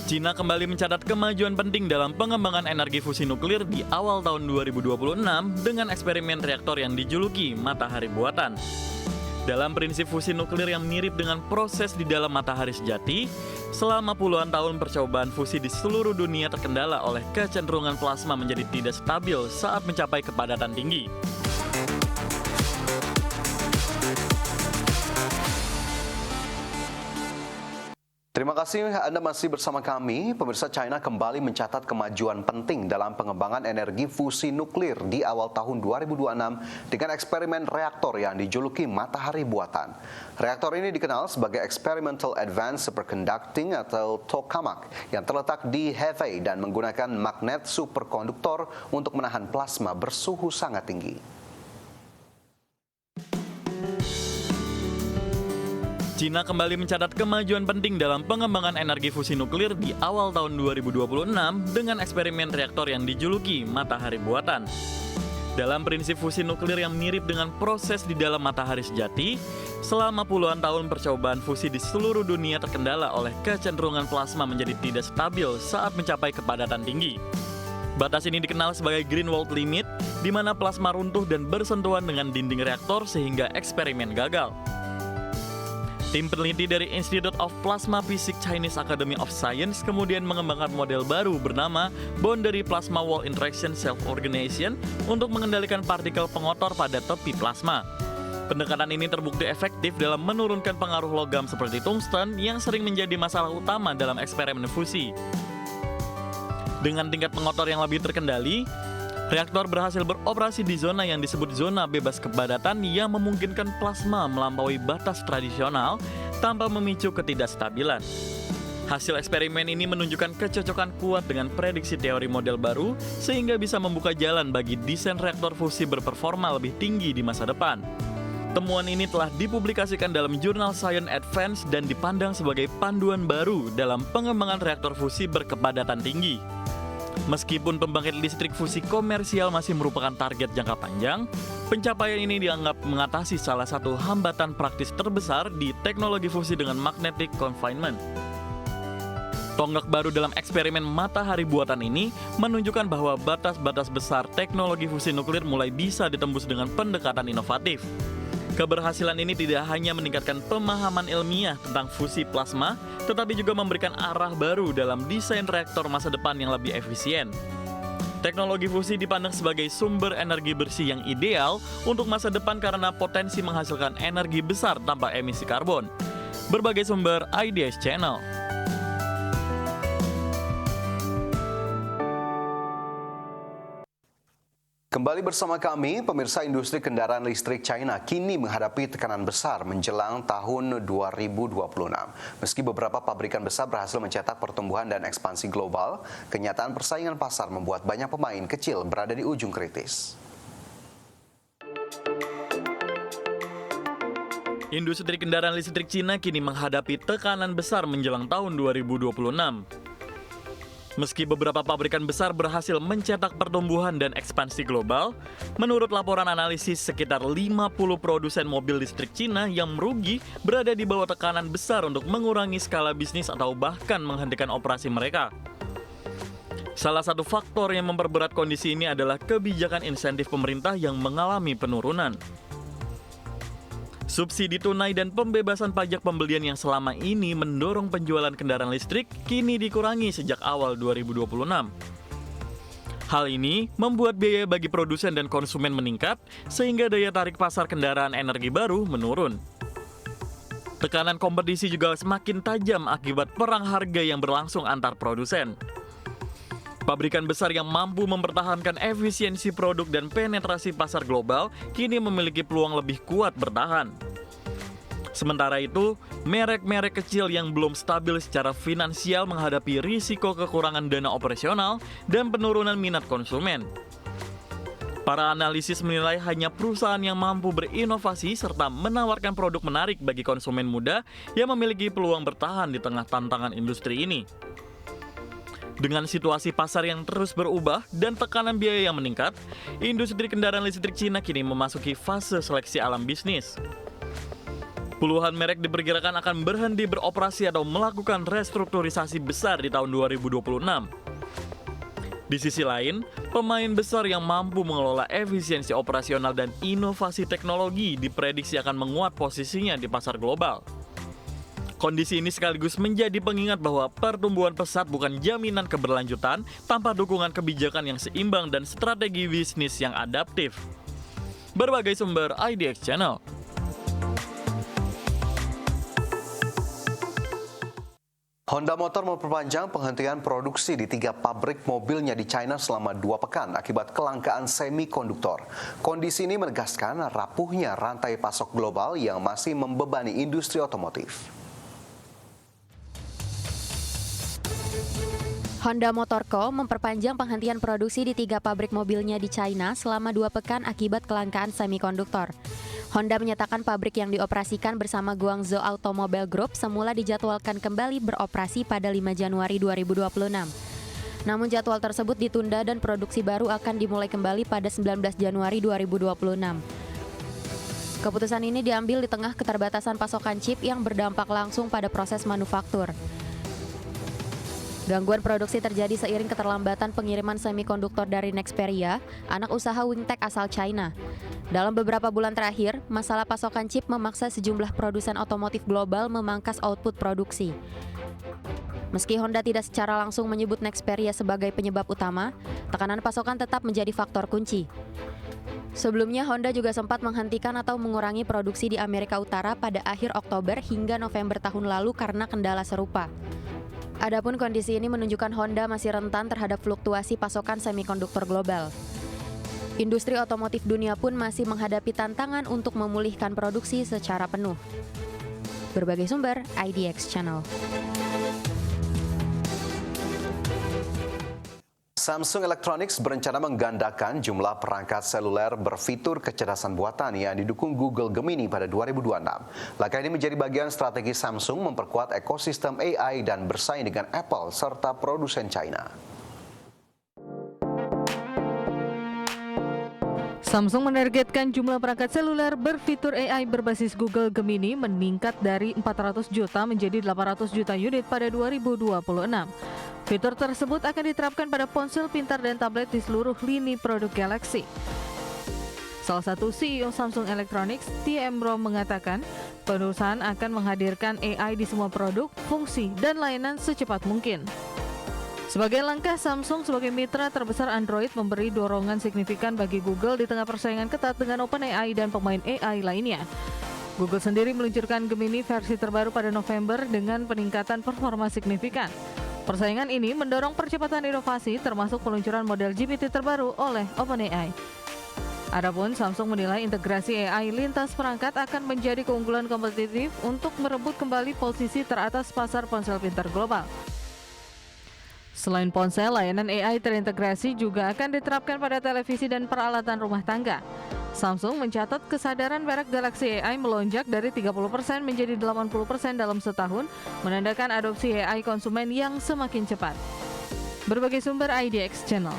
Cina kembali mencatat kemajuan penting dalam pengembangan energi fusi nuklir di awal tahun 2026 dengan eksperimen reaktor yang dijuluki matahari buatan. Dalam prinsip fusi nuklir yang mirip dengan proses di dalam matahari sejati, selama puluhan tahun percobaan fusi di seluruh dunia terkendala oleh kecenderungan plasma menjadi tidak stabil saat mencapai kepadatan tinggi. Terima kasih Anda masih bersama kami. Pemirsa, China kembali mencatat kemajuan penting dalam pengembangan energi fusi nuklir di awal tahun 2026 dengan eksperimen reaktor yang dijuluki matahari buatan. Reaktor ini dikenal sebagai Experimental Advanced Superconducting atau tokamak yang terletak di Hefei dan menggunakan magnet superkonduktor untuk menahan plasma bersuhu sangat tinggi. Cina kembali mencatat kemajuan penting dalam pengembangan energi fusi nuklir di awal tahun 2026 dengan eksperimen reaktor yang dijuluki matahari buatan. Dalam prinsip fusi nuklir yang mirip dengan proses di dalam matahari sejati, selama puluhan tahun percobaan fusi di seluruh dunia terkendala oleh kecenderungan plasma menjadi tidak stabil saat mencapai kepadatan tinggi. Batas ini dikenal sebagai Greenwald Limit, di mana plasma runtuh dan bersentuhan dengan dinding reaktor sehingga eksperimen gagal. Tim peneliti dari Institute of Plasma Physics Chinese Academy of Science kemudian mengembangkan model baru bernama Boundary Plasma Wall Interaction Self-Organization untuk mengendalikan partikel pengotor pada tepi plasma. Pendekatan ini terbukti efektif dalam menurunkan pengaruh logam seperti tungsten yang sering menjadi masalah utama dalam eksperimen fusi. Dengan tingkat pengotor yang lebih terkendali, reaktor berhasil beroperasi di zona yang disebut zona bebas kepadatan yang memungkinkan plasma melampaui batas tradisional tanpa memicu ketidakstabilan. Hasil eksperimen ini menunjukkan kecocokan kuat dengan prediksi teori model baru sehingga bisa membuka jalan bagi desain reaktor fusi berperforma lebih tinggi di masa depan. Temuan ini telah dipublikasikan dalam jurnal Science Advance dan dipandang sebagai panduan baru dalam pengembangan reaktor fusi berkepadatan tinggi. Meskipun pembangkit listrik fusi komersial masih merupakan target jangka panjang, pencapaian ini dianggap mengatasi salah satu hambatan praktis terbesar di teknologi fusi dengan magnetic confinement. Tonggak baru dalam eksperimen matahari buatan ini menunjukkan bahwa batas-batas besar teknologi fusi nuklir mulai bisa ditembus dengan pendekatan inovatif. Keberhasilan ini tidak hanya meningkatkan pemahaman ilmiah tentang fusi plasma, tetapi juga memberikan arah baru dalam desain reaktor masa depan yang lebih efisien. Teknologi fusi dipandang sebagai sumber energi bersih yang ideal untuk masa depan karena potensi menghasilkan energi besar tanpa emisi karbon. Berbagai sumber IDS Channel. Kembali bersama kami, pemirsa. Industri kendaraan listrik China kini menghadapi tekanan besar menjelang tahun 2026. Meski beberapa pabrikan besar berhasil mencetak pertumbuhan dan ekspansi global, kenyataan persaingan pasar membuat banyak pemain kecil berada di ujung kritis. Industri kendaraan listrik Cina kini menghadapi tekanan besar menjelang tahun 2026. Meski beberapa pabrikan besar berhasil mencetak pertumbuhan dan ekspansi global, menurut laporan analisis sekitar 50 produsen mobil listrik Cina yang merugi berada di bawah tekanan besar untuk mengurangi skala bisnis atau bahkan menghentikan operasi mereka. Salah satu faktor yang memperberat kondisi ini adalah kebijakan insentif pemerintah yang mengalami penurunan. Subsidi tunai dan pembebasan pajak pembelian yang selama ini mendorong penjualan kendaraan listrik kini dikurangi sejak awal 2026. Hal ini membuat biaya bagi produsen dan konsumen meningkat sehingga daya tarik pasar kendaraan energi baru menurun. Tekanan kompetisi juga semakin tajam akibat perang harga yang berlangsung antar produsen. Pabrikan besar yang mampu mempertahankan efisiensi produk dan penetrasi pasar global kini memiliki peluang lebih kuat bertahan. Sementara itu, merek-merek kecil yang belum stabil secara finansial menghadapi risiko kekurangan dana operasional dan penurunan minat konsumen. Para analisis menilai hanya perusahaan yang mampu berinovasi serta menawarkan produk menarik bagi konsumen muda yang memiliki peluang bertahan di tengah tantangan industri ini. Dengan situasi pasar yang terus berubah dan tekanan biaya yang meningkat, industri kendaraan listrik Cina kini memasuki fase seleksi alam bisnis. Puluhan merek diperkirakan akan berhenti beroperasi atau melakukan restrukturisasi besar di tahun 2026. Di sisi lain, pemain besar yang mampu mengelola efisiensi operasional dan inovasi teknologi diprediksi akan menguat posisinya di pasar global. Kondisi ini sekaligus menjadi pengingat bahwa pertumbuhan pesat bukan jaminan keberlanjutan tanpa dukungan kebijakan yang seimbang dan strategi bisnis yang adaptif. Berbagai sumber IDX Channel. Honda Motor memperpanjang penghentian produksi di 3 pabrik mobilnya di China selama 2 pekan akibat kelangkaan semikonduktor. Kondisi ini menegaskan rapuhnya rantai pasok global yang masih membebani industri otomotif. Honda Motor Co. memperpanjang penghentian produksi di 3 pabrik mobilnya di China selama 2 pekan akibat kelangkaan semikonduktor. Honda menyatakan pabrik yang dioperasikan bersama Guangzhou Automobile Group semula dijadwalkan kembali beroperasi pada 5 Januari 2026. Namun jadwal tersebut ditunda dan produksi baru akan dimulai kembali pada 19 Januari 2026. Keputusan ini diambil di tengah keterbatasan pasokan chip yang berdampak langsung pada proses manufaktur. Gangguan produksi terjadi seiring keterlambatan pengiriman semikonduktor dari Nexperia, anak usaha Wingtech asal China. Dalam beberapa bulan terakhir, masalah pasokan chip memaksa sejumlah produsen otomotif global memangkas output produksi. Meski Honda tidak secara langsung menyebut Nexperia sebagai penyebab utama, tekanan pasokan tetap menjadi faktor kunci. Sebelumnya, Honda juga sempat menghentikan atau mengurangi produksi di Amerika Utara pada akhir Oktober hingga November tahun lalu karena kendala serupa. Adapun kondisi ini menunjukkan Honda masih rentan terhadap fluktuasi pasokan semikonduktor global. Industri otomotif dunia pun masih menghadapi tantangan untuk memulihkan produksi secara penuh. Berbagai sumber, IDX Channel. Samsung Electronics berencana menggandakan jumlah perangkat seluler berfitur kecerdasan buatan yang didukung Google Gemini pada 2026. Langkah ini menjadi bagian strategi Samsung memperkuat ekosistem AI dan bersaing dengan Apple serta produsen China. Samsung menargetkan jumlah perangkat seluler berfitur AI berbasis Google Gemini meningkat dari 400 juta menjadi 800 juta unit pada 2026. Fitur tersebut akan diterapkan pada ponsel pintar dan tablet di seluruh lini produk Galaxy. Salah satu CEO Samsung Electronics, TM Rom, mengatakan perusahaan akan menghadirkan AI di semua produk, fungsi, dan layanan secepat mungkin. Sebagai langkah, Samsung sebagai mitra terbesar Android memberi dorongan signifikan bagi Google di tengah persaingan ketat dengan OpenAI dan pemain AI lainnya. Google sendiri meluncurkan Gemini versi terbaru pada November dengan peningkatan performa signifikan. Persaingan ini mendorong percepatan inovasi termasuk peluncuran model GPT terbaru oleh OpenAI. Adapun Samsung menilai integrasi AI lintas perangkat akan menjadi keunggulan kompetitif untuk merebut kembali posisi teratas pasar ponsel pintar global. Selain ponsel, layanan AI terintegrasi juga akan diterapkan pada televisi dan peralatan rumah tangga. Samsung mencatat kesadaran merek Galaxy AI melonjak dari 30% menjadi 80% dalam setahun, menandakan adopsi AI konsumen yang semakin cepat. Berbagai sumber IDX Channel.